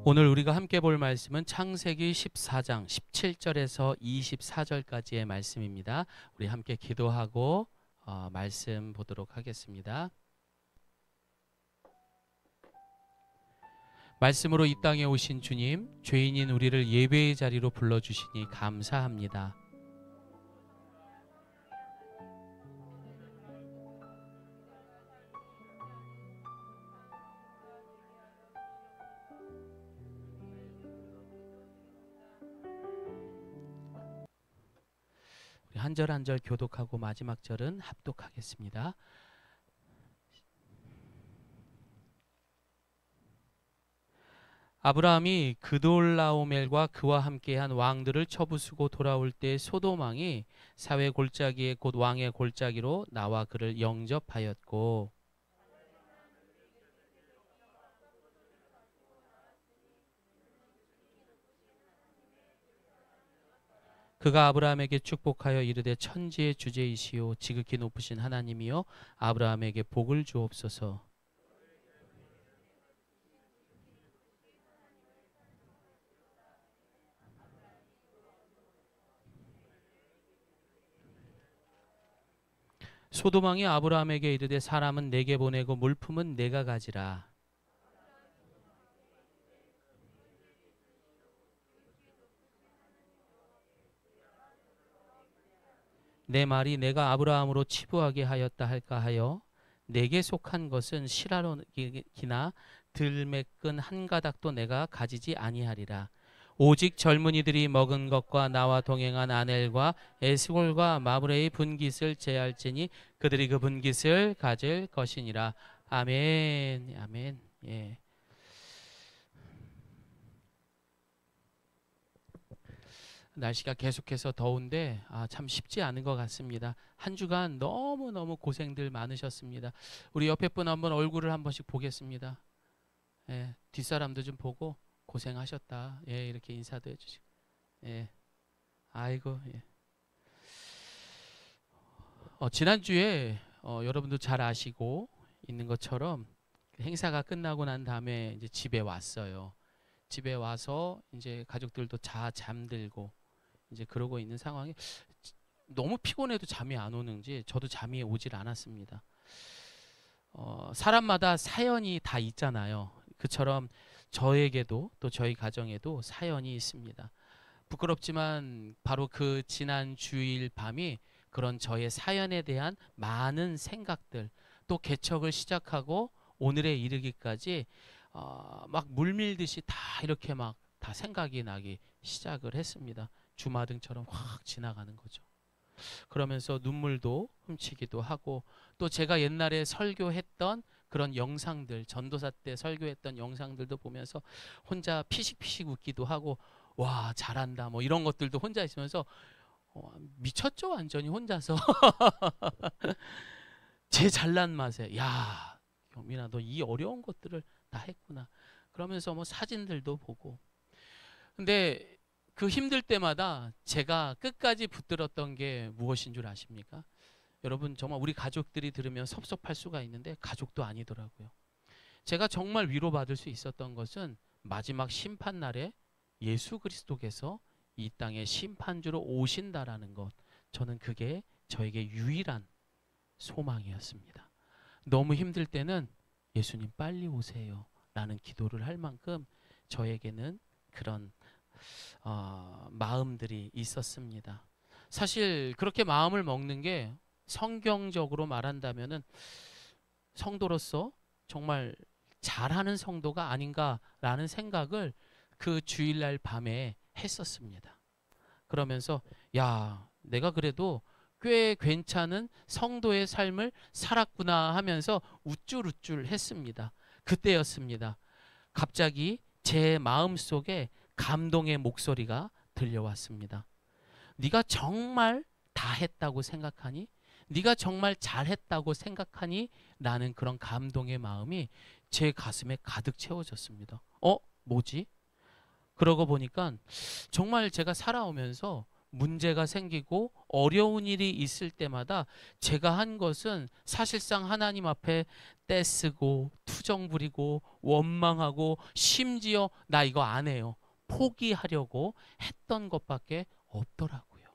오늘 우리가 함께 볼 말씀은 창세기 14장 17절에서 24절까지의 말씀입니다. 우리 함께 기도하고 말씀 보도록 하겠습니다. 말씀으로 이 땅에 오신 주님, 죄인인 우리를 예배의 자리로 불러주시니 감사합니다. 한 절 한 절 교독하고 마지막 절은 합독하겠습니다. 아브라함이 그돌라오멜과 그와 함께한 왕들을 쳐부수고 돌아올 때 소돔 왕이 사회 골짜기에 곧 왕의 골짜기로 나와 그를 영접하였고, 그가 아브라함에게 축복하여 이르되 천지의 주제이시오 지극히 높으신 하나님이여 아브라함에게 복을 주옵소서. 소돔 왕이 아브라함에게 이르되 사람은 내게 보내고 물품은 내가 가지라. 내 말이 내가 아브라함으로 치부하게 하였다 할까 하여 내게 속한 것은 실하로기나 들매끈 한 가닥도 내가 가지지 아니하리라. 오직 젊은이들이 먹은 것과 나와 동행한 아넬과 에스골과 마므레의 분깃을 제할지니 그들이 그 분깃을 가질 것이니라. 아멘. 아멘. 예. 날씨가 계속해서 더운데 참 쉽지 않은 것 같습니다. 한 주간 너무너무 고생들 많으셨습니다. 우리 옆에 분 한번 얼굴을 한 번씩 보겠습니다. 예, 뒷사람도 좀 보고 고생하셨다. 예, 이렇게 인사도 해주시고. 예, 아이고. 예. 지난주에 여러분도 잘 아시고 있는 것처럼 행사가 끝나고 난 다음에 이제 집에 왔어요. 집에 와서 이제 가족들도 잠들고 이제 그러고 있는 상황에 너무 피곤해도 잠이 안 오는지 저도 잠이 오질 않았습니다. 사람마다 사연이 다 있잖아요. 그처럼 저에게도 또 저희 가정에도 사연이 있습니다. 부끄럽지만 바로 그 지난 주일 밤이 그런 저의 사연에 대한 많은 생각들 또 개척을 시작하고 오늘에 이르기까지 막 물밀듯이 다 이렇게 막 다 생각이 나기 시작을 했습니다. 주마등처럼 확 지나가는 거죠. 그러면서 눈물도 훔치기도 하고 또 제가 옛날에 설교했던 그런 영상들, 전도사 때 설교했던 영상들도 보면서 혼자 피식피식 웃기도 하고 와 잘한다 뭐 이런 것들도 혼자 있으면서 미쳤죠 완전히 혼자서. 제 잘난 맛에 야 경민아 너 이 어려운 것들을 다 했구나 그러면서 뭐 사진들도 보고. 근데 그 힘들 때마다 제가 끝까지 붙들었던 게 무엇인 줄 아십니까? 여러분 정말 우리 가족들이 들으면 섭섭할 수가 있는데 가족도 아니더라고요. 제가 정말 위로받을 수 있었던 것은 마지막 심판날에 예수 그리스도께서 이 땅에 심판주로 오신다라는 것. 저는 그게 저에게 유일한 소망이었습니다. 너무 힘들 때는 예수님 빨리 오세요 라는 기도를 할 만큼 저에게는 그런 마음들이 있었습니다. 사실 그렇게 마음을 먹는 게 성경적으로 말한다면은 성도로서 정말 잘하는 성도가 아닌가라는 생각을 그 주일날 밤에 했었습니다. 그러면서 야 내가 그래도 꽤 괜찮은 성도의 삶을 살았구나 하면서 우쭐우쭐 했습니다. 그때였습니다. 갑자기 제 마음속에 감동의 목소리가 들려왔습니다. 네가 정말 다 했다고 생각하니? 네가 정말 잘했다고 생각하니? 라는 그런 감동의 마음이 제 가슴에 가득 채워졌습니다. 뭐지? 그러고 보니까 정말 제가 살아오면서 문제가 생기고 어려운 일이 있을 때마다 제가 한 것은 사실상 하나님 앞에 떼쓰고 투정 부리고 원망하고 심지어 나 이거 안 해요, 포기하려고 했던 것밖에 없더라고요.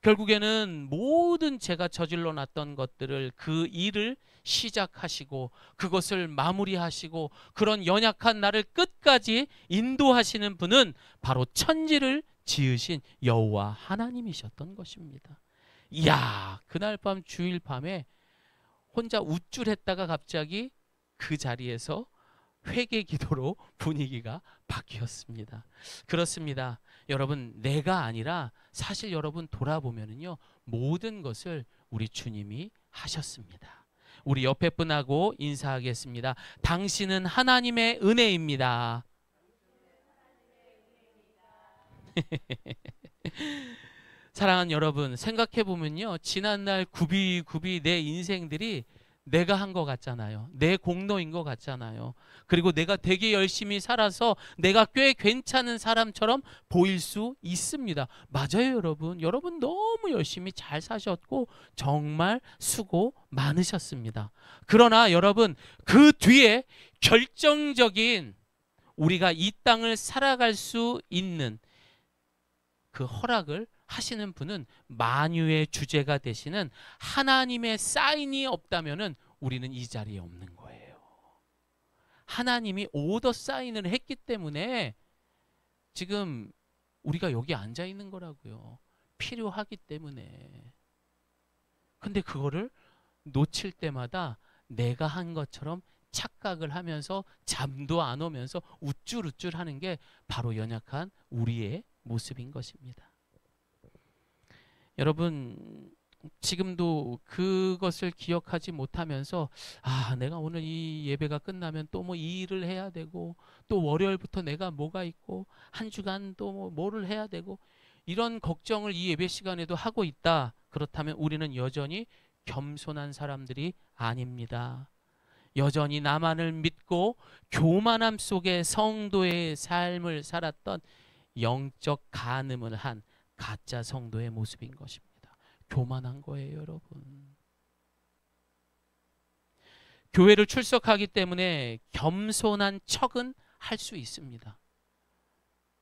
결국에는 모든 제가 저질러 놨던 것들을, 그 일을 시작하시고 그것을 마무리하시고 그런 연약한 나를 끝까지 인도하시는 분은 바로 천지를 지으신 여호와 하나님이셨던 것입니다. 이야, 그날 밤, 주일 밤에 혼자 우쭐했다가 갑자기 그 자리에서 회개 기도로 분위기가 바뀌었습니다. 그렇습니다. 여러분, 내가 아니라 사실 여러분 돌아보면은요, 모든 것을 우리 주님이 하셨습니다. 우리 옆에 분하고 인사하겠습니다. 당신은 하나님의 은혜입니다. 사랑하는 여러분, 생각해 보면요, 지난날 굽이굽이 내 인생들이 내가 한 것 같잖아요. 내 공로인 것 같잖아요. 그리고 내가 되게 열심히 살아서 내가 꽤 괜찮은 사람처럼 보일 수 있습니다. 맞아요, 여러분. 여러분 너무 열심히 잘 사셨고 정말 수고 많으셨습니다. 그러나 여러분, 그 뒤에 결정적인, 우리가 이 땅을 살아갈 수 있는 그 허락을 하시는 분은, 만유의 주제가 되시는 하나님의 사인이 없다면은 우리는 이 자리에 없는 거예요. 하나님이 오더 사인을 했기 때문에 지금 우리가 여기 앉아 있는 거라고요. 필요하기 때문에. 근데 그거를 놓칠 때마다 내가 한 것처럼 착각을 하면서 잠도 안 오면서 우쭐우쭐 하는 게 바로 연약한 우리의 모습인 것입니다. 여러분, 지금도 그것을 기억하지 못하면서, 아, 내가 오늘 이 예배가 끝나면 또 뭐 이 일을 해야 되고, 또 월요일부터 내가 뭐가 있고, 한 주간 또 뭐를 해야 되고, 이런 걱정을 이 예배 시간에도 하고 있다. 그렇다면 우리는 여전히 겸손한 사람들이 아닙니다. 여전히 나만을 믿고 교만함 속에 성도의 삶을 살았던 영적 간음을 한 가짜 성도의 모습인 것입니다. 교만한 거예요, 여러분. 교회를 출석하기 때문에 겸손한 척은 할 수 있습니다.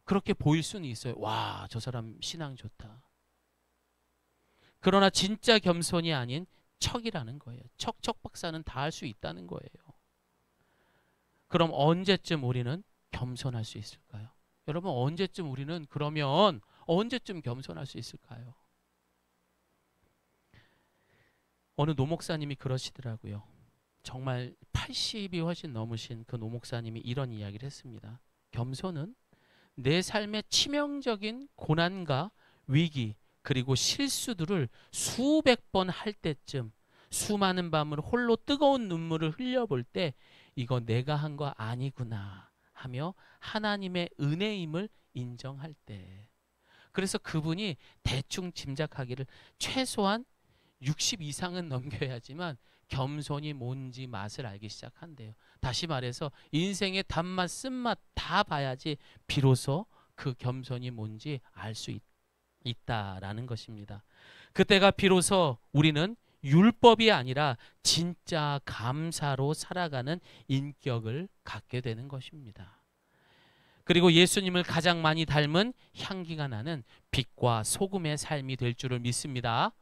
그렇게 보일 수는 있어요. 와, 저 사람 신앙 좋다. 그러나 진짜 겸손이 아닌 척이라는 거예요. 척 박사는 다 할 수 있다는 거예요. 그럼 언제쯤 우리는 겸손할 수 있을까요? 여러분, 언제쯤 우리는, 그러면 언제쯤 겸손할 수 있을까요? 어느 노목사님이 그러시더라고요. 정말 80이 훨씬 넘으신 그 노목사님이 이런 이야기를 했습니다. 겸손은 내 삶의 치명적인 고난과 위기, 그리고 실수들을 수백 번 할 때쯤, 수많은 밤을 홀로 뜨거운 눈물을 흘려볼 때 이거 내가 한 거 아니구나 하며 하나님의 은혜임을 인정할 때. 그래서 그분이 대충 짐작하기를 최소한 60 이상은 넘겨야지만 겸손이 뭔지 맛을 알기 시작한대요. 다시 말해서 인생의 단맛 쓴맛 다 봐야지 비로소 그 겸손이 뭔지 알 수 있다라는 것입니다. 그때가 비로소 우리는 율법이 아니라 진짜 감사로 살아가는 인격을 갖게 되는 것입니다. 그리고 예수님을 가장 많이 닮은 향기가 나는 빛과 소금의 삶이 될 줄을 믿습니다.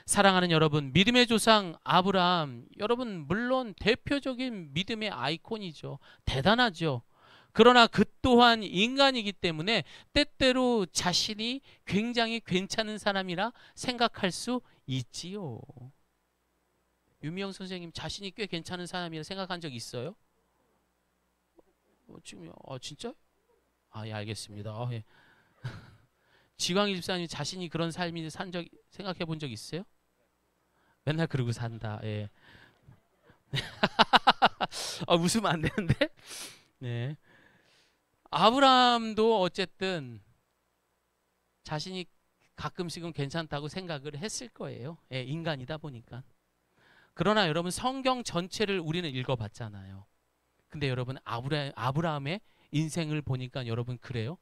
사랑하는 여러분, 믿음의 조상 아브라함, 여러분 물론 대표적인 믿음의 아이콘이죠. 대단하죠. 그러나 그 또한 인간이기 때문에 때때로 자신이 굉장히 괜찮은 사람이라 생각할 수 있지요. 유미영 선생님, 자신이 꽤 괜찮은 사람이라 생각한 적 있어요? 지금 진짜? 예, 알겠습니다. 예. 지광희 집사님, 자신이 그런 삶이 산 적 생각해 본 적 있어요? 맨날 그러고 산다. 예. 웃으면 안 되는데? 네. 아브라함도 어쨌든 자신이 가끔씩은 괜찮다고 생각을 했을 거예요. 예, 인간이다 보니까. 그러나 여러분, 성경 전체를 우리는 읽어봤잖아요. 근데 여러분, 아브라함의 인생을 보니까 여러분 그래요?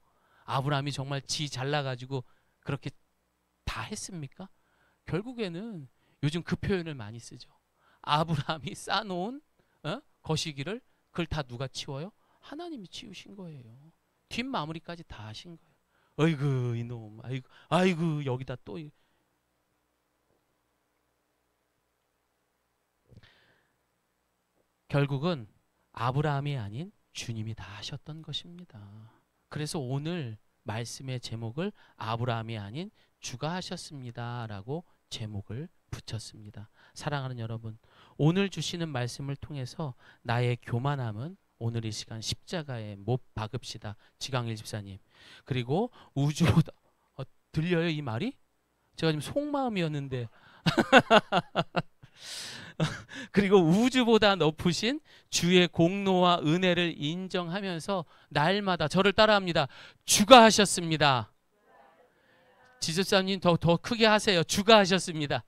아브라함이 정말 지 잘나가지고 그렇게 다 했습니까? 결국에는 요즘 그 표현을 많이 쓰죠. 아브라함이 쌓아놓은 거시기를 그걸 다 누가 치워요? 하나님이 치우신 거예요. 뒷마무리까지 다 하신 거예요. 어이구 이놈, 아이고 여기다 또 결국은 아브라함이 아닌 주님이 다 하셨던 것입니다. 그래서 오늘 말씀의 제목을 아브라함이 아닌 주가 하셨습니다라고 제목을 붙였습니다. 사랑하는 여러분, 오늘 주시는 말씀을 통해서 나의 교만함은 오늘 이 시간 십자가에 못 박읍시다. 지강일 집사님. 그리고 우주보다 들려요 이 말이? 제가 지금 속마음이었는데 그리고 우주보다 높으신 주의 공로와 은혜를 인정하면서 날마다 저를 따라합니다. 주가 하셨습니다. 지집사님 더 크게 하세요. 주가 하셨습니다.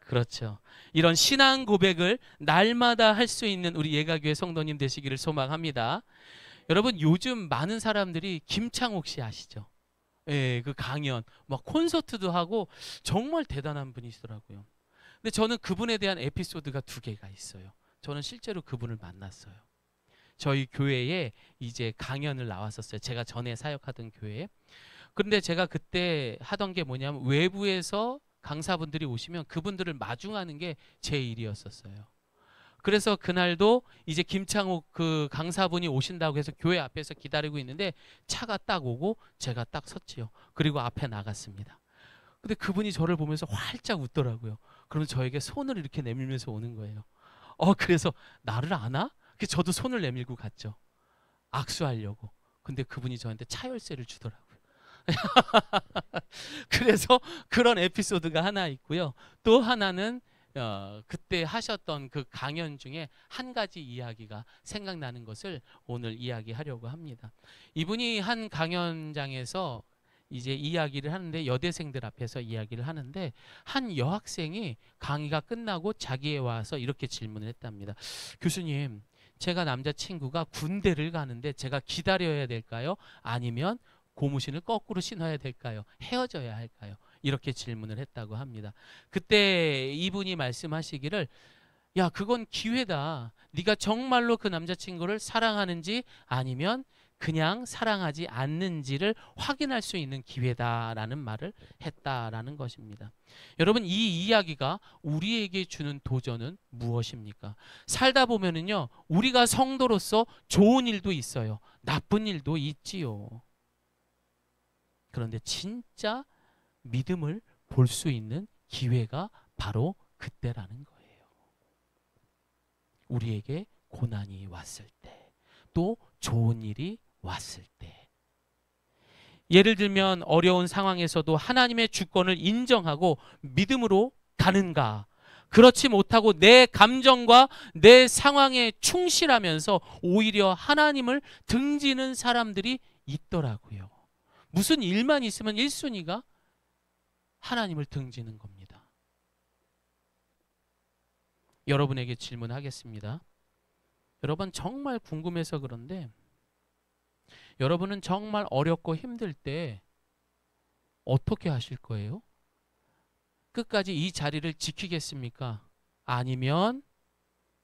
그렇죠. 이런 신앙 고백을 날마다 할 수 있는 우리 예가교회 성도님 되시기를 소망합니다. 여러분 요즘 많은 사람들이 김창옥 씨 아시죠? 예, 그 강연 막 콘서트도 하고 정말 대단한 분이시더라고요. 근데 저는 그분에 대한 에피소드가 2개가 있어요. 저는 실제로 그분을 만났어요. 저희 교회에 이제 강연을 나왔었어요. 제가 전에 사역하던 교회에. 그런데 제가 그때 하던 게 뭐냐면 외부에서 강사분들이 오시면 그분들을 마중하는 게 제 일이었었어요. 그래서 그날도 이제 김창욱 그 강사분이 오신다고 해서 교회 앞에서 기다리고 있는데 차가 딱 오고 제가 딱 섰지요. 그리고 앞에 나갔습니다. 근데 그분이 저를 보면서 활짝 웃더라고요. 그러면 저에게 손을 이렇게 내밀면서 오는 거예요. 그래서 나를 아나? 그래서 저도 손을 내밀고 갔죠. 악수하려고. 근데 그분이 저한테 차 열쇠를 주더라고요. 그래서 그런 에피소드가 하나 있고요. 또 하나는 그때 하셨던 그 강연 중에 한 가지 이야기가 생각나는 것을 오늘 이야기하려고 합니다. 이분이 한 강연장에서 이제 이야기를 하는데 여대생들 앞에서 이야기를 하는데 한 여학생이 강의가 끝나고 자기에 와서 이렇게 질문을 했답니다. 교수님, 제가 남자친구가 군대를 가는데 제가 기다려야 될까요? 아니면 고무신을 거꾸로 신어야 될까요? 헤어져야 할까요? 이렇게 질문을 했다고 합니다. 그때 이분이 말씀하시기를 야, 그건 기회다. 네가 정말로 그 남자친구를 사랑하는지 아니면 그냥 사랑하지 않는지를 확인할 수 있는 기회다라는 말을 했다라는 것입니다. 여러분 이 이야기가 우리에게 주는 도전은 무엇입니까? 살다 보면은요 우리가 성도로서 좋은 일도 있어요. 나쁜 일도 있지요. 그런데 진짜 믿음을 볼 수 있는 기회가 바로 그때라는 거예요. 우리에게 고난이 왔을 때, 또 좋은 일이 왔을 때. 예를 들면 어려운 상황에서도 하나님의 주권을 인정하고 믿음으로 가는가? 그렇지 못하고 내 감정과 내 상황에 충실하면서 오히려 하나님을 등지는 사람들이 있더라고요. 무슨 일만 있으면 1순위가 하나님을 등지는 겁니다. 여러분에게 질문하겠습니다. 여러분 정말 궁금해서 그런데 여러분은 정말 어렵고 힘들 때 어떻게 하실 거예요? 끝까지 이 자리를 지키겠습니까? 아니면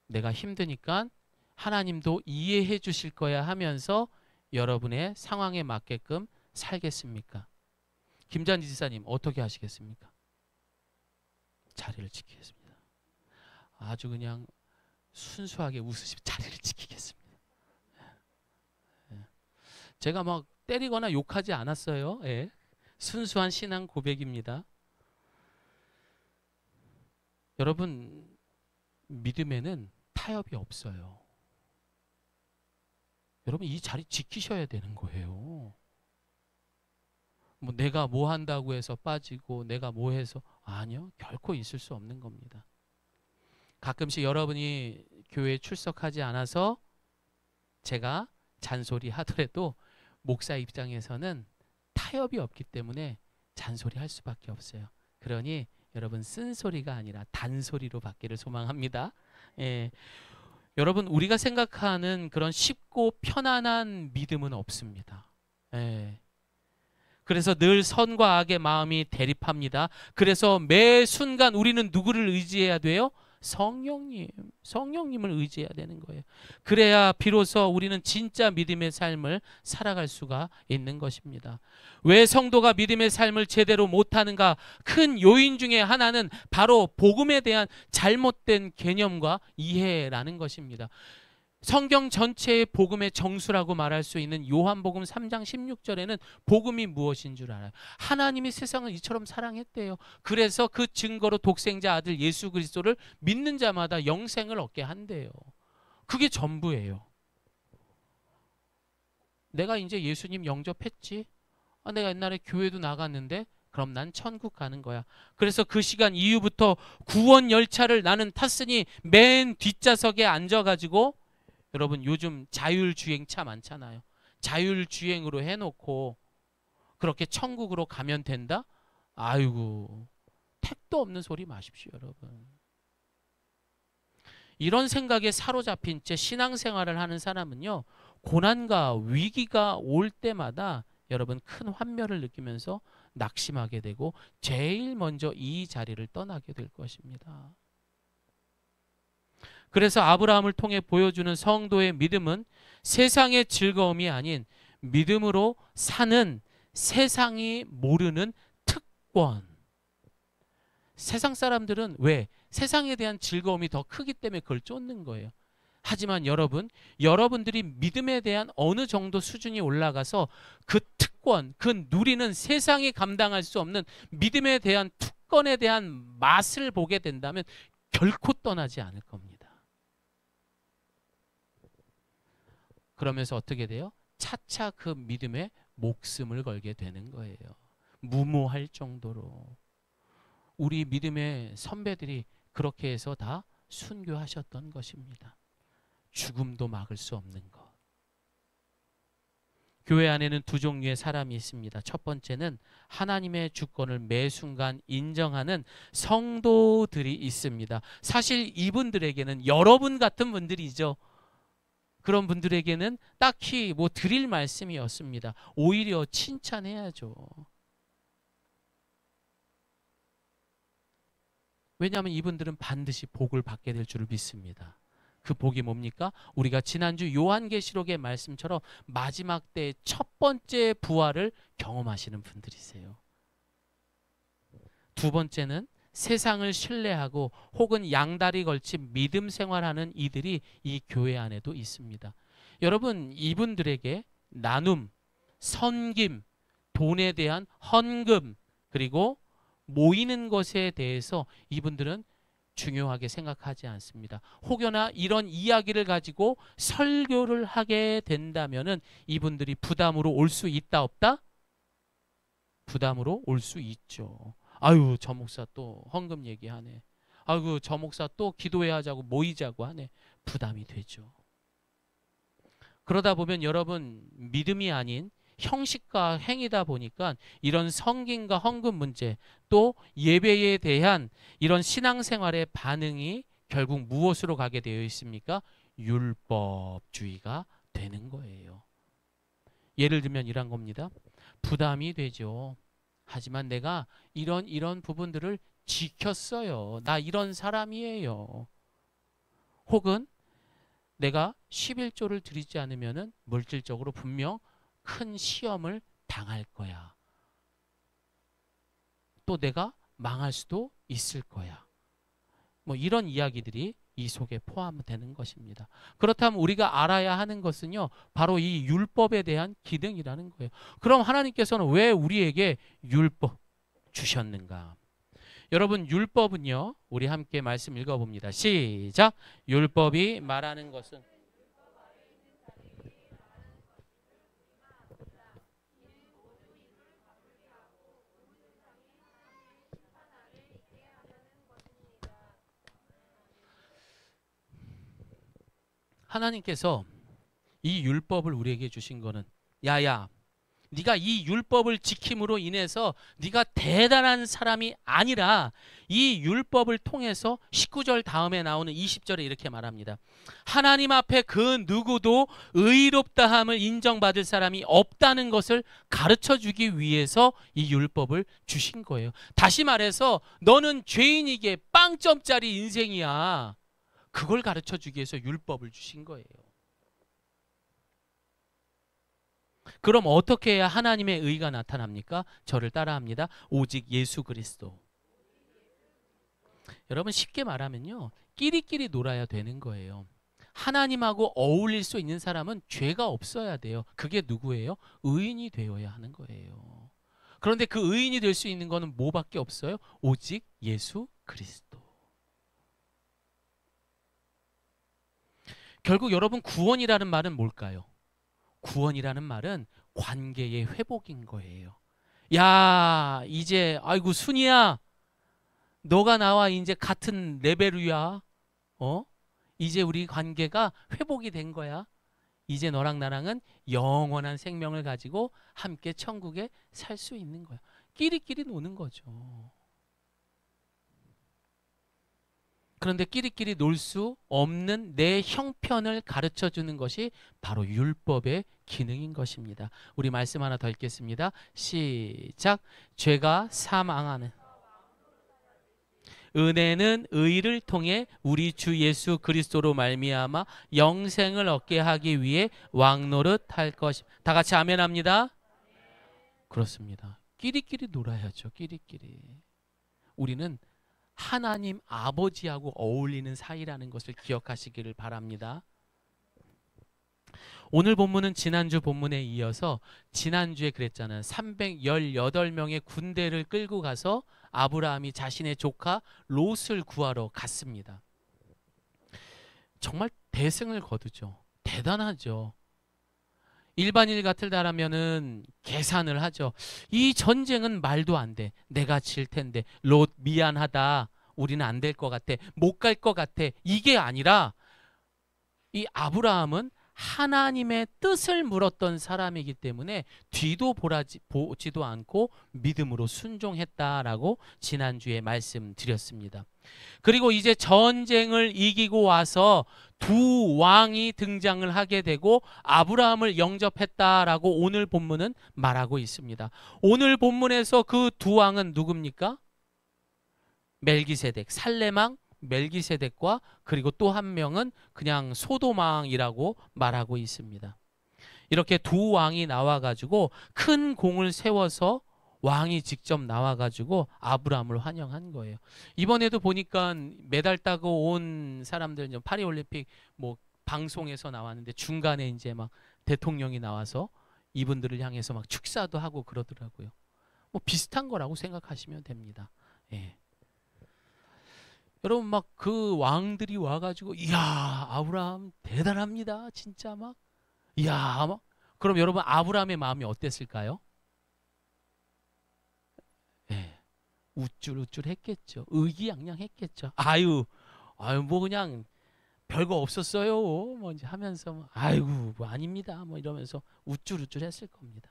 내가 힘드니까 하나님도 이해해 주실 거야 하면서 여러분의 상황에 맞게끔 살겠습니까? 김잔지 지사님 어떻게 하시겠습니까? 자리를 지키겠습니다. 아주 그냥 순수하게 웃으시면 자리를 지키겠습니다. 제가 막 때리거나 욕하지 않았어요. 예. 순수한 신앙 고백입니다. 여러분 믿음에는 타협이 없어요. 여러분 이 자리 지키셔야 되는 거예요. 뭐 내가 뭐 한다고 해서 빠지고 내가 뭐 해서 아니요. 결코 있을 수 없는 겁니다. 가끔씩 여러분이 교회에 출석하지 않아서 제가 잔소리 하더라도 목사 입장에서는 타협이 없기 때문에 잔소리 할 수밖에 없어요. 그러니 여러분 쓴소리가 아니라 단소리로 받기를 소망합니다. 예. 여러분 우리가 생각하는 그런 쉽고 편안한 믿음은 없습니다. 예. 그래서 늘 선과 악의 마음이 대립합니다. 그래서 매 순간 우리는 누구를 의지해야 돼요? 성령님, 성령님을 의지해야 되는 거예요. 그래야 비로소 우리는 진짜 믿음의 삶을 살아갈 수가 있는 것입니다. 왜 성도가 믿음의 삶을 제대로 못하는가? 큰 요인 중에 하나는 바로 복음에 대한 잘못된 개념과 이해라는 것입니다. 성경 전체의 복음의 정수라고 말할 수 있는 요한복음 3장 16절에는 복음이 무엇인 줄 알아요. 하나님이 세상을 이처럼 사랑했대요. 그래서 그 증거로 독생자 아들 예수 그리스도를 믿는 자마다 영생을 얻게 한대요. 그게 전부예요. 내가 이제 예수님 영접했지. 내가 옛날에 교회도 나갔는데 그럼 난 천국 가는 거야. 그래서 그 시간 이후부터 구원 열차를 나는 탔으니 맨 뒷좌석에 앉아가지고, 여러분 요즘 자율주행차 많잖아요. 자율주행으로 해놓고 그렇게 천국으로 가면 된다? 아이고, 택도 없는 소리 마십시오, 여러분. 이런 생각에 사로잡힌 채 신앙생활을 하는 사람은요, 고난과 위기가 올 때마다 여러분 큰 환멸을 느끼면서 낙심하게 되고 제일 먼저 이 자리를 떠나게 될 것입니다. 그래서 아브라함을 통해 보여주는 성도의 믿음은 세상의 즐거움이 아닌 믿음으로 사는 세상이 모르는 특권. 세상 사람들은 왜? 세상에 대한 즐거움이 더 크기 때문에 그걸 쫓는 거예요. 하지만 여러분들이 믿음에 대한 어느 정도 수준이 올라가서 그 특권, 그 누리는 세상이 감당할 수 없는 믿음에 대한 특권에 대한 맛을 보게 된다면 결코 떠나지 않을 겁니다. 그러면서 어떻게 돼요? 차차 그 믿음에 목숨을 걸게 되는 거예요. 무모할 정도로. 우리 믿음의 선배들이 그렇게 해서 다 순교하셨던 것입니다. 죽음도 막을 수 없는 것. 교회 안에는 두 종류의 사람이 있습니다. 첫 번째는 하나님의 주권을 매 순간 인정하는 성도들이 있습니다. 사실 이분들에게는 여러분 같은 분들이죠. 그런 분들에게는 딱히 뭐 드릴 말씀이 없습니다. 오히려 칭찬해야죠. 왜냐하면 이분들은 반드시 복을 받게 될 줄을 믿습니다. 그 복이 뭡니까? 우리가 지난주 요한계시록의 말씀처럼 마지막 때의 첫 번째 부활을 경험하시는 분들이세요. 두 번째는 세상을 신뢰하고 혹은 양다리 걸친 믿음 생활하는 이들이 이 교회 안에도 있습니다. 여러분, 이분들에게 나눔, 섬김, 돈에 대한 헌금, 그리고 모이는 것에 대해서 이분들은 중요하게 생각하지 않습니다. 혹여나 이런 이야기를 가지고 설교를 하게 된다면은 이분들이 부담으로 올 수 있다 없다? 부담으로 올 수 있죠. 아유, 저 목사 또 헌금 얘기하네. 아유, 저 목사 또 기도해야 하자고 모이자고 하네. 부담이 되죠. 그러다 보면 여러분, 믿음이 아닌 형식과 행위다 보니까 이런 성김과 헌금 문제, 또 예배에 대한 이런 신앙생활의 반응이 결국 무엇으로 가게 되어 있습니까? 율법주의가 되는 거예요. 예를 들면 이런 겁니다. 부담이 되죠. 하지만 내가 이런 부분들을 지켰어요. 나 이런 사람이에요. 혹은 내가 11조를 드리지 않으면 물질적으로 분명 큰 시험을 당할 거야. 또 내가 망할 수도 있을 거야. 뭐 이런 이야기들이 이 속에 포함되는 것입니다. 그렇다면 우리가 알아야 하는 것은요, 바로 이 율법에 대한 기능이라는 거예요. 그럼 하나님께서는 왜 우리에게 율법 주셨는가? 여러분, 율법은요, 우리 함께 말씀 읽어봅니다. 시작. 율법이 말하는 것은 하나님께서 이 율법을 우리에게 주신 거는, 야야, 네가 이 율법을 지킴으로 인해서 네가 대단한 사람이 아니라 이 율법을 통해서 19절 다음에 나오는 20절에 이렇게 말합니다. 하나님 앞에 그 누구도 의롭다함을 인정받을 사람이 없다는 것을 가르쳐주기 위해서 이 율법을 주신 거예요. 다시 말해서 너는 죄인이기에 빵점짜리 인생이야. 그걸 가르쳐주기 위해서 율법을 주신 거예요. 그럼 어떻게 해야 하나님의 의가 나타납니까? 저를 따라합니다. 오직 예수 그리스도. 여러분 쉽게 말하면요, 끼리끼리 놀아야 되는 거예요. 하나님하고 어울릴 수 있는 사람은 죄가 없어야 돼요. 그게 누구예요? 의인이 되어야 하는 거예요. 그런데 그 의인이 될 수 있는 거는 뭐밖에 없어요? 오직 예수 그리스도. 결국 여러분 구원이라는 말은 뭘까요? 구원이라는 말은 관계의 회복인 거예요. 야, 이제 아이고 순이야, 너가 나와 이제 같은 레벨이야. 이제 우리 관계가 회복이 된 거야. 이제 너랑 나랑은 영원한 생명을 가지고 함께 천국에 살 수 있는 거야. 끼리끼리 노는 거죠. 그런데 끼리끼리 놀 수 없는 내 형편을 가르쳐 주는 것이 바로 율법의 기능인 것입니다. 우리 말씀 하나 더 읽겠습니다. 시작. 죄가 사망하는 은혜는 의를 통해 우리 주 예수 그리스도로 말미암아 영생을 얻게 하기 위해 왕노릇할 것이. 다 같이 아멘합니다. 그렇습니다. 끼리끼리 놀아야죠. 끼리끼리. 우리는 하나님 아버지하고 어울리는 사이라는 것을 기억하시기를 바랍니다. 오늘 본문은 지난주 본문에 이어서 지난주에 그랬잖아요. 318명의 군대를 끌고 가서 아브라함이 자신의 조카 롯을 구하러 갔습니다. 정말 대승을 거두죠. 대단하죠. 일반인 같으다라면은 계산을 하죠. 이 전쟁은 말도 안 돼. 내가 질 텐데. 롯 미안하다. 우리는 안 될 것 같아. 못 갈 것 같아. 이게 아니라 이 아브라함은 하나님의 뜻을 물었던 사람이기 때문에 뒤도 보지도 않고 믿음으로 순종했다라고 지난주에 말씀드렸습니다. 그리고 이제 전쟁을 이기고 와서 두 왕이 등장을 하게 되고 아브라함을 영접했다라고 오늘 본문은 말하고 있습니다. 오늘 본문에서 그 두 왕은 누굽니까? 멜기세덱, 살레망 멜기세덱과 그리고 또 한 명은 그냥 소돔왕이라고 말하고 있습니다. 이렇게 두 왕이 나와가지고 큰 공을 세워서 왕이 직접 나와가지고 아브라함을 환영한 거예요. 이번에도 보니까 메달 따고 온 사람들, 파리올림픽 뭐 방송에서 나왔는데 중간에 이제 막 대통령이 나와서 이분들을 향해서 막 축사도 하고 그러더라고요. 뭐 비슷한 거라고 생각하시면 됩니다. 예. 여러분 막 그 왕들이 와가지고 이야 아브라함 대단합니다 진짜 막 이야 막. 그럼 여러분 아브라함의 마음이 어땠을까요? 예, 우쭐우쭐했겠죠. 의기양양했겠죠. 아유 뭐 그냥 별거 없었어요 뭐 이제 하면서 아이고 뭐 아닙니다 뭐 이러면서 우쭐우쭐했을 겁니다.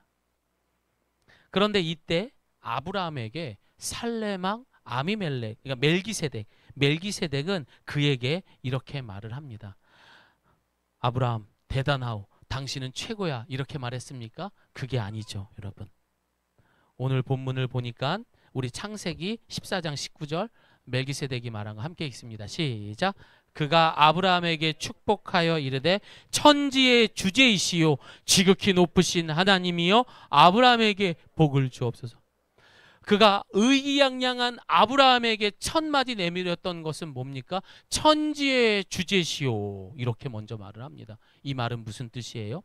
그런데 이때 아브라함에게 살레망 아미멜렉, 그러니까 멜기세덱은 그에게 이렇게 말을 합니다. 아브라함 대단하오. 당신은 최고야. 이렇게 말했습니까? 그게 아니죠, 여러분. 오늘 본문을 보니까 우리 창세기 14장 19절 멜기세덱이 말한 거 함께 읽습니다. 시작. 그가 아브라함에게 축복하여 이르되 천지의 주제이시요 지극히 높으신 하나님이여 아브라함에게 복을 주옵소서. 그가 의기양양한 아브라함에게 첫 마디 내밀었던 것은 뭡니까? 천지의 주제시오. 이렇게 먼저 말을 합니다. 이 말은 무슨 뜻이에요?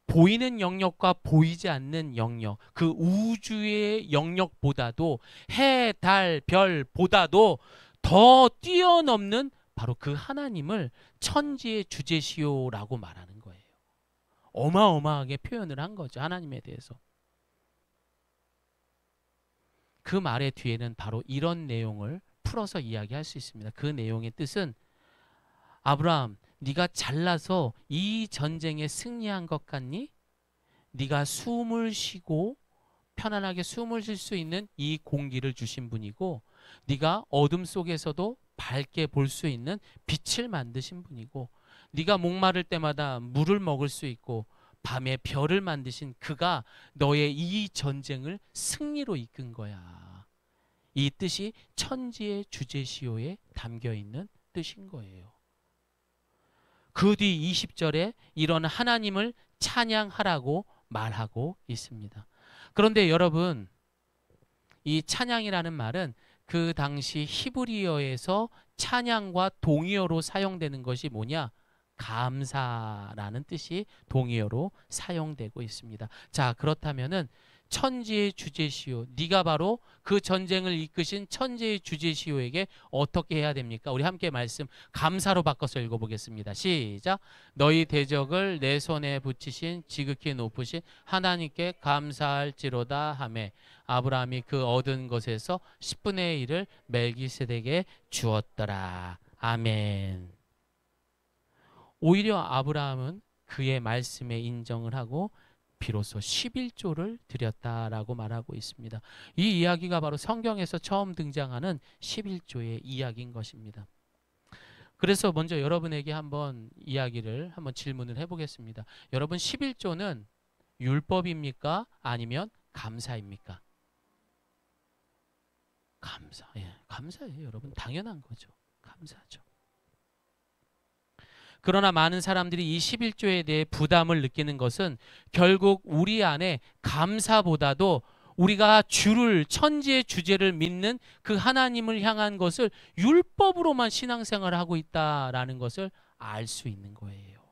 보이는 영역과 보이지 않는 영역, 그 우주의 영역보다도 해, 달, 별보다도 더 뛰어넘는 바로 그 하나님을 천지의 주제시오라고 말하는 거예요. 어마어마하게 표현을 한 거죠. 하나님에 대해서. 그 말의 뒤에는 바로 이런 내용을 풀어서 이야기할 수 있습니다. 그 내용의 뜻은 아브라함, 네가 잘나서 이 전쟁에 승리한 것 같니? 네가 숨을 쉬고 편안하게 숨을 쉴 수 있는 이 공기를 주신 분이고, 네가 어둠 속에서도 밝게 볼 수 있는 빛을 만드신 분이고, 네가 목마를 때마다 물을 먹을 수 있고 밤에 별을 만드신 그가 너의 이 전쟁을 승리로 이끈 거야. 이 뜻이 천지의 주제시효에 담겨 있는 뜻인 거예요. 그 뒤 20절에 이런 하나님을 찬양하라고 말하고 있습니다. 그런데 여러분, 이 찬양이라는 말은 그 당시 히브리어에서 찬양과 동의어로 사용되는 것이 뭐냐? 감사라는 뜻이 동의어로 사용되고 있습니다. 자, 그렇다면은 천지의 주제시효, 네가 바로 그 전쟁을 이끄신 천지의 주제시효에게 어떻게 해야 됩니까? 우리 함께 말씀 감사로 바꿔서 읽어보겠습니다. 시작. 너희 대적을 내 손에 붙이신 지극히 높으신 하나님께 감사할지로다 하매 아브라함이 그 얻은 것에서 10분의 1을 멜기세덱에 주었더라. 아멘. 오히려 아브라함은 그의 말씀에 인정을 하고 비로소 11조를 드렸다라고 말하고 있습니다. 이 이야기가 바로 성경에서 처음 등장하는 11조의 이야기인 것입니다. 그래서 먼저 여러분에게 한번 질문을 해보겠습니다. 여러분, 11조는 율법입니까? 아니면 감사입니까? 감사. 예, 감사예요, 여러분. 당연한 거죠. 감사죠. 그러나 많은 사람들이 이 11조에 대해 부담을 느끼는 것은 결국 우리 안에 감사보다도 우리가 천지의 주제를 믿는 그 하나님을 향한 것을 율법으로만 신앙생활을 하고 있다라는 것을 알 수 있는 거예요.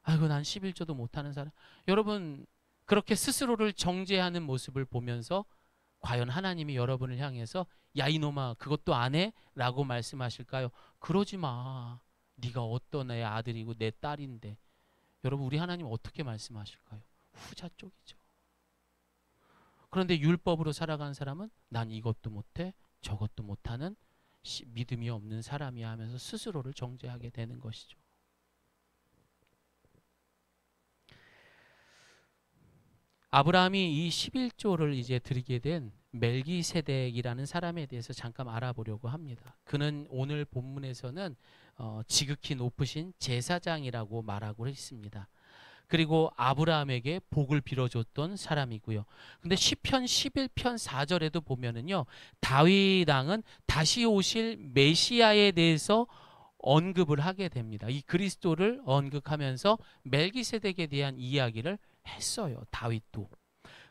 아이고, 난 11조도 못하는 사람. 여러분, 그렇게 스스로를 정죄하는 모습을 보면서 과연 하나님이 여러분을 향해서 야, 이놈아, 그것도 안 해? 라고 말씀하실까요? 그러지 마. 네가 어떤 애 아들이고 내 딸인데. 여러분, 우리 하나님 어떻게 말씀하실까요? 후자 쪽이죠. 그런데 율법으로 살아가는 사람은 난 이것도 못해 저것도 못하는 믿음이 없는 사람이야 하면서 스스로를 정죄하게 되는 것이죠. 아브라함이 이 11조를 이제 드리게 된 멜기세덱이라는 사람에 대해서 잠깐 알아보려고 합니다. 그는 오늘 본문에서는 지극히 높으신 제사장이라고 말하고 있습니다. 그리고 아브라함에게 복을 빌어줬던 사람이고요. 근데 시편 11편 4절에도 보면은요, 다윗 왕은 다시 오실 메시아에 대해서 언급을 하게 됩니다. 이 그리스도를 언급하면서 멜기세덱에 대한 이야기를 했어요, 다윗도.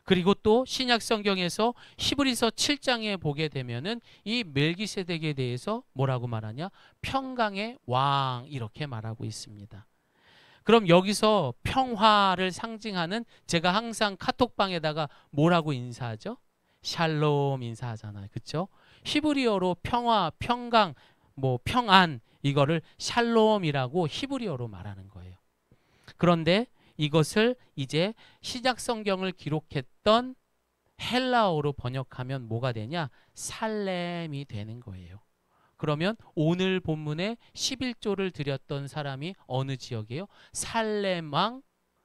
그리고 또 신약 성경에서 히브리서 7장에 보게 되면은 이 멜기세덱에 대해서 뭐라고 말하냐? 평강의 왕, 이렇게 말하고 있습니다. 그럼 여기서 평화를 상징하는, 제가 항상 카톡방에다가 뭐라고 인사하죠? 샬롬 인사하잖아요. 그렇죠? 히브리어로 평화, 평강, 평안, 이거를 샬롬이라고 히브리어로 말하는 거예요. 그런데 이것을 이제 시작 성경을 기록했던 헬라어로 번역하면 뭐가 되냐? 살렘이 되는 거예요. 그러면 오늘 본문에 11조를 드렸던 사람이 어느 지역이에요? 살렘 왕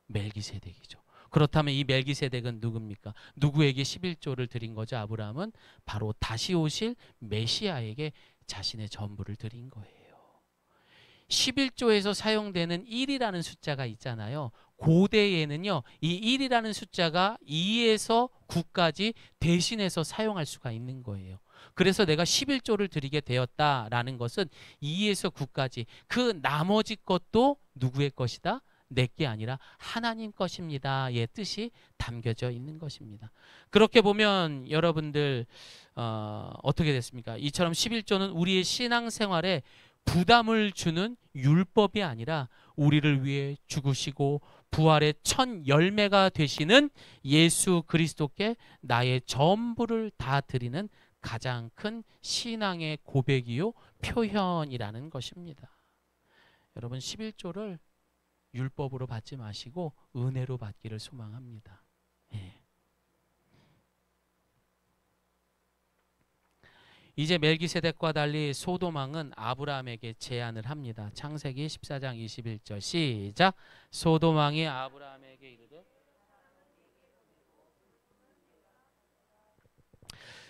멜기세덱이죠. 그렇다면 이 멜기세덱은 누굽니까? 누구에게 11조를 드린 거죠? 아브라함은 바로 다시 오실 메시아에게 자신의 전부를 드린 거예요. 11조에서 사용되는 1이라는 숫자가 있잖아요. 고대에는요, 이 1이라는 숫자가 2에서 9까지 대신해서 사용할 수가 있는 거예요. 그래서 내가 11조를 드리게 되었다라는 것은 2에서 9까지 그 나머지 것도 누구의 것이다? 내게 아니라 하나님 것입니다의 뜻이 담겨져 있는 것입니다. 그렇게 보면 여러분들 어떻게 됐습니까? 이처럼 11조는 우리의 신앙생활에 부담을 주는 율법이 아니라 우리를 위해 죽으시고 부활의 첫 열매가 되시는 예수 그리스도께 나의 전부를 다 드리는 가장 큰 신앙의 고백이요 표현이라는 것입니다. 여러분, 11조를 율법으로 받지 마시고 은혜로 받기를 소망합니다. 예. 이제 멜기세덱과 달리 소돔 왕은 아브라함에게 제안을 합니다. 창세기 14장 21절 시작. 소돔 왕이 아브라함에게 이르되,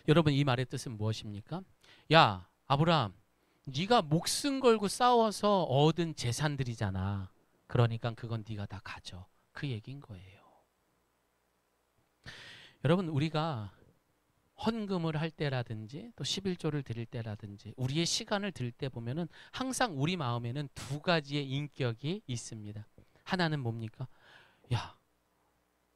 여러분 이 말의 뜻은 무엇입니까? 야 아브라함, 네가 목숨 걸고 싸워서 얻은 재산들이잖아. 그러니까 그건 네가 다 가져. 그 얘기인 거예요. 여러분 우리가 헌금을 할 때라든지 또 11조를 드릴 때라든지 우리의 시간을 드릴 때 보면은 항상 우리 마음에는 두 가지의 인격이 있습니다. 하나는 뭡니까? 야,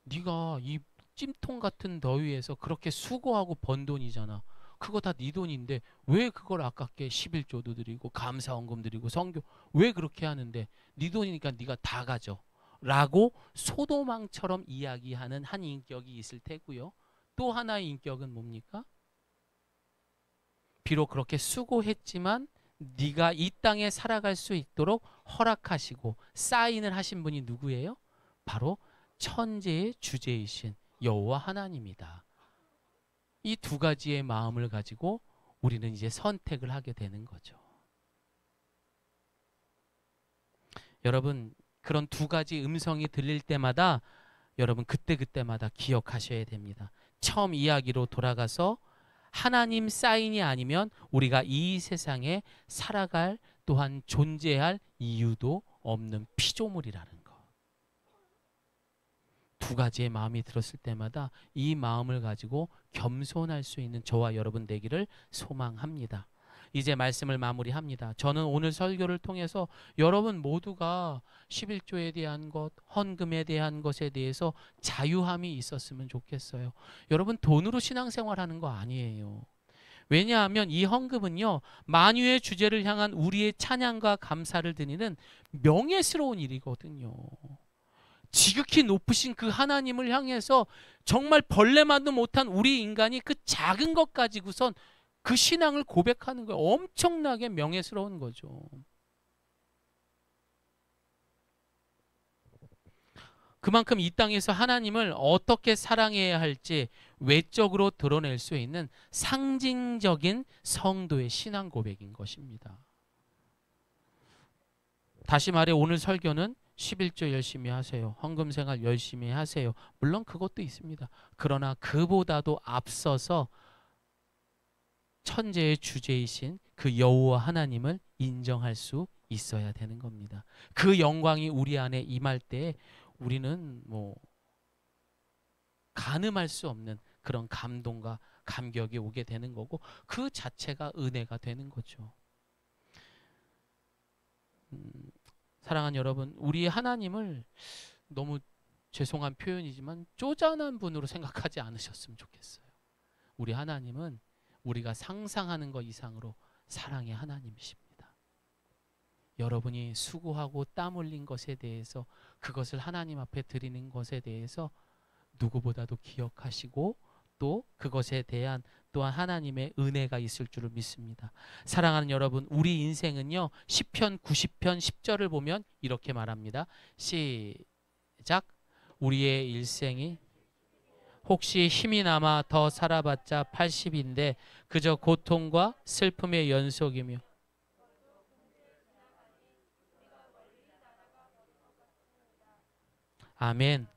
네가 이 찜통 같은 더위에서 그렇게 수고하고 번 돈이잖아. 그거 다 네 돈인데 왜 그걸 아깝게 11조도 드리고 감사헌금 드리고 성교 왜 그렇게 하는데 네 돈이니까 네가 다 가져. 라고 소도망처럼 이야기하는 한 인격이 있을 테고요. 또 하나의 인격은 뭡니까? 비록 그렇게 수고했지만 네가 이 땅에 살아갈 수 있도록 허락하시고 사인을 하신 분이 누구예요? 바로 천지의 주제이신 여호와 하나님이다. 이 두 가지의 마음을 가지고 우리는 이제 선택을 하게 되는 거죠. 여러분 그런 두 가지 음성이 들릴 때마다 여러분 그때마다 기억하셔야 됩니다. 처음 이야기로 돌아가서 하나님 사인이 아니면 우리가 이 세상에 살아갈 또한 존재할 이유도 없는 피조물이라는 것. 두 가지의 마음이 들었을 때마다 이 마음을 가지고 겸손할 수 있는 저와 여러분 되기를 소망합니다. 이제 말씀을 마무리합니다. 저는 오늘 설교를 통해서 여러분 모두가 11조에 대한 것, 헌금에 대한 것에 대해서 자유함이 있었으면 좋겠어요. 여러분 돈으로 신앙생활하는 거 아니에요. 왜냐하면 이 헌금은요, 만유의 주제를 향한 우리의 찬양과 감사를 드리는 명예스러운 일이거든요. 지극히 높으신 그 하나님을 향해서 정말 벌레만도 못한 우리 인간이 그 작은 것 가지고선 그 신앙을 고백하는 거예요. 엄청나게 명예스러운 거죠. 그만큼 이 땅에서 하나님을 어떻게 사랑해야 할지 외적으로 드러낼 수 있는 상징적인 성도의 신앙 고백인 것입니다. 다시 말해 오늘 설교는 11조 열심히 하세요. 헌금 생활 열심히 하세요. 물론 그것도 있습니다. 그러나 그보다도 앞서서 천재의 주제이신 그 여호와 하나님을 인정할 수 있어야 되는 겁니다. 그 영광이 우리 안에 임할 때 우리는 가늠할 수 없는 그런 감동과 감격이 오게 되는 거고 그 자체가 은혜가 되는 거죠. 사랑하는 여러분, 우리 하나님을 너무 죄송한 표현이지만 쪼잔한 분으로 생각하지 않으셨으면 좋겠어요. 우리 하나님은 우리가 상상하는 것 이상으로 사랑의 하나님이십니다. 여러분이 수고하고 땀 흘린 것에 대해서 그것을 하나님 앞에 드리는 것에 대해서 누구보다도 기억하시고 또 그것에 대한 또한 하나님의 은혜가 있을 줄을 믿습니다. 사랑하는 여러분, 우리 인생은요, 시편 90편 10절을 보면 이렇게 말합니다. 시작. 우리의 일생이 혹시 힘이 남아 더 살아봤자 80인데 그저 고통과 슬픔의 연속이며 아멘.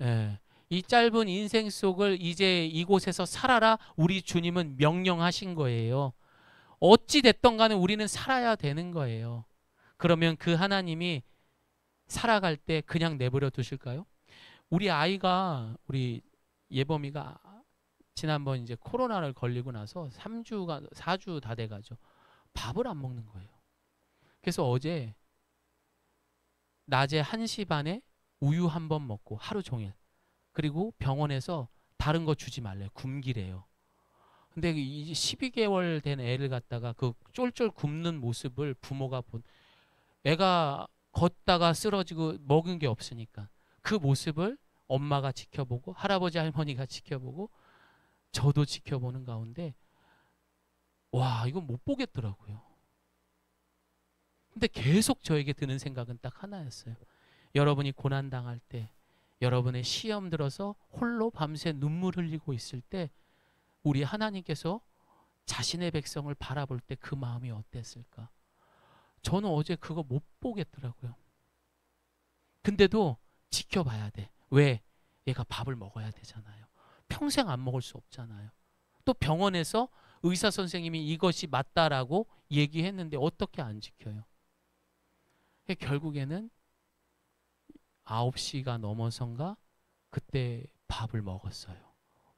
예. 이 짧은 인생 속을 이제 이곳에서 살아라 우리 주님은 명령하신 거예요. 어찌 됐던 간에 우리는 살아야 되는 거예요. 그러면 그 하나님이 살아갈 때 그냥 내버려 두실까요? 우리 아이가 우리 예범이가 지난번 이제 코로나를 걸리고 나서 3주가 4주 다 돼가죠. 밥을 안 먹는 거예요. 그래서 어제 낮에 1시 반에 우유 한 번 먹고 하루 종일 그리고 병원에서 다른 거 주지 말래요. 굶기래요. 근데 이 12개월 된 애를 갖다가 그 쫄쫄 굶는 모습을 부모가 본 애가 걷다가 쓰러지고 먹은 게 없으니까 그 모습을 엄마가 지켜보고 할아버지 할머니가 지켜보고 저도 지켜보는 가운데 와 이건 못 보겠더라고요. 근데 계속 저에게 드는 생각은 딱 하나였어요. 여러분이 고난당할 때 여러분의 시험 들어서 홀로 밤새 눈물 흘리고 있을 때 우리 하나님께서 자신의 백성을 바라볼 때 그 마음이 어땠을까? 저는 어제 그거 못 보겠더라고요. 근데도 지켜봐야 돼. 왜? 얘가 밥을 먹어야 되잖아요. 평생 안 먹을 수 없잖아요. 또 병원에서 의사 선생님이 이것이 맞다라고 얘기했는데 어떻게 안 지켜요? 결국에는 9시가 넘어선가 그때 밥을 먹었어요.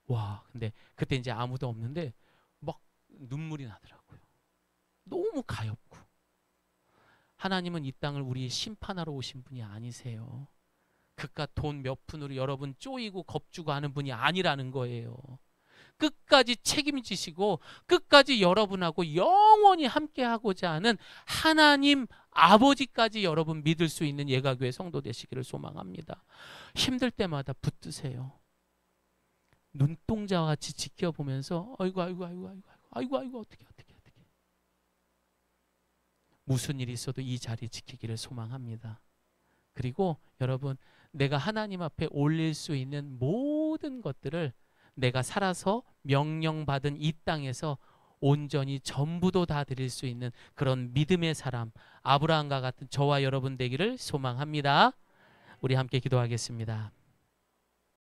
와, 근데 그때 이제 아무도 없는데 막 눈물이 나더라고요. 너무 가엾고. 하나님은 이 땅을 우리 심판하러 오신 분이 아니세요. 그깟 돈 몇 푼으로 여러분 쪼이고 겁주고 하는 분이 아니라는 거예요. 끝까지 책임지시고 끝까지 여러분하고 영원히 함께하고자 하는 하나님 아버지까지 여러분 믿을 수 있는 예가교회 성도 되시기를 소망합니다. 힘들 때마다 붙드세요. 눈동자와 같이 지켜보면서 아이고 어떻게 무슨 일이 있어도 이 자리 지키기를 소망합니다. 그리고 여러분, 내가 하나님 앞에 올릴 수 있는 모든 것들을 내가 살아서 명령받은 이 땅에서 온전히 전부도 다 드릴 수 있는 그런 믿음의 사람, 아브라함과 같은 저와 여러분 되기를 소망합니다. 우리 함께 기도하겠습니다.